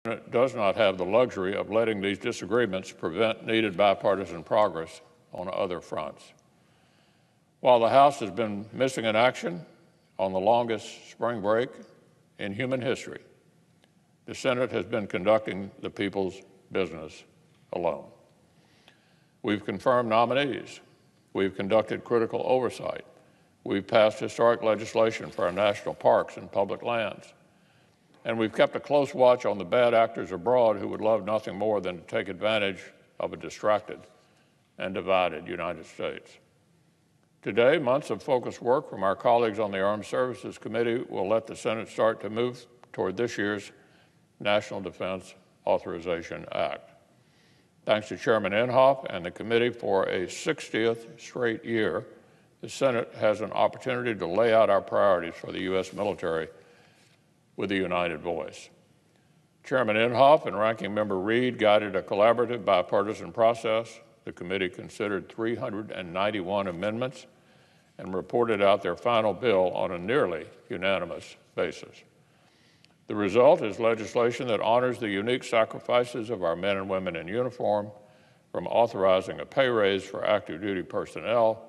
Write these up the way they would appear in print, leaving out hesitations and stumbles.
It does not have the luxury of letting these disagreements prevent needed bipartisan progress on other fronts. While the House has been missing in action on the longest spring break in human history, the Senate has been conducting the people's business alone. We've confirmed nominees. We've conducted critical oversight. We've passed historic legislation for our national parks and public lands. And we've kept a close watch on the bad actors abroad who would love nothing more than to take advantage of a distracted and divided United States. Today, months of focused work from our colleagues on the Armed Services Committee will let the Senate start to move toward this year's National Defense Authorization Act. Thanks to Chairman Inhofe and the committee for a 60th straight year, the Senate has an opportunity to lay out our priorities for the U.S. military with a united voice. Chairman Inhofe and Ranking Member Reid guided a collaborative bipartisan process. The committee considered 391 amendments and reported out their final bill on a nearly unanimous basis. The result is legislation that honors the unique sacrifices of our men and women in uniform, from authorizing a pay raise for active duty personnel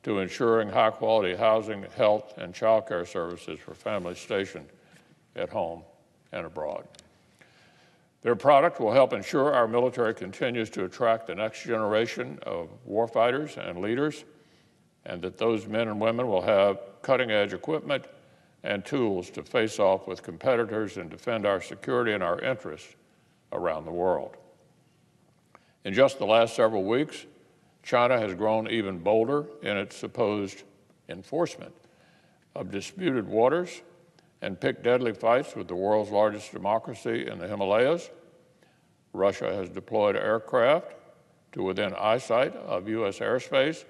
to ensuring high-quality housing, health, and child care services for families stationed at home and abroad. Their product will help ensure our military continues to attract the next generation of warfighters and leaders, and that those men and women will have cutting-edge equipment and tools to face off with competitors and defend our security and our interests around the world. In just the last several weeks, China has grown even bolder in its supposed enforcement of disputed waters and picked deadly fights with the world's largest democracy in the Himalayas. Russia has deployed aircraft to within eyesight of U.S. airspace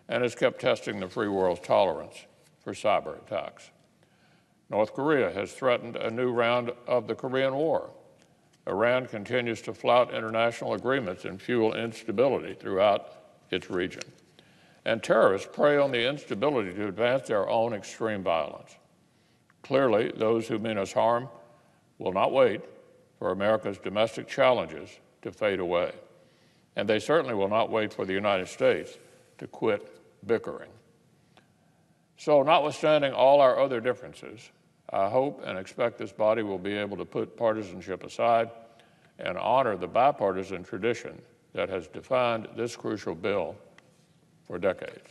and has kept testing the free world's tolerance for cyber attacks. North Korea has threatened a new round of the Korean War. Iran continues to flout international agreements and fuel instability throughout its region. And terrorists prey on the instability to advance their own extreme violence. Clearly, those who mean us harm will not wait for America's domestic challenges to fade away. And they certainly will not wait for the United States to quit bickering. So, notwithstanding all our other differences, I hope and expect this body will be able to put partisanship aside and honor the bipartisan tradition that has defined this crucial bill for decades.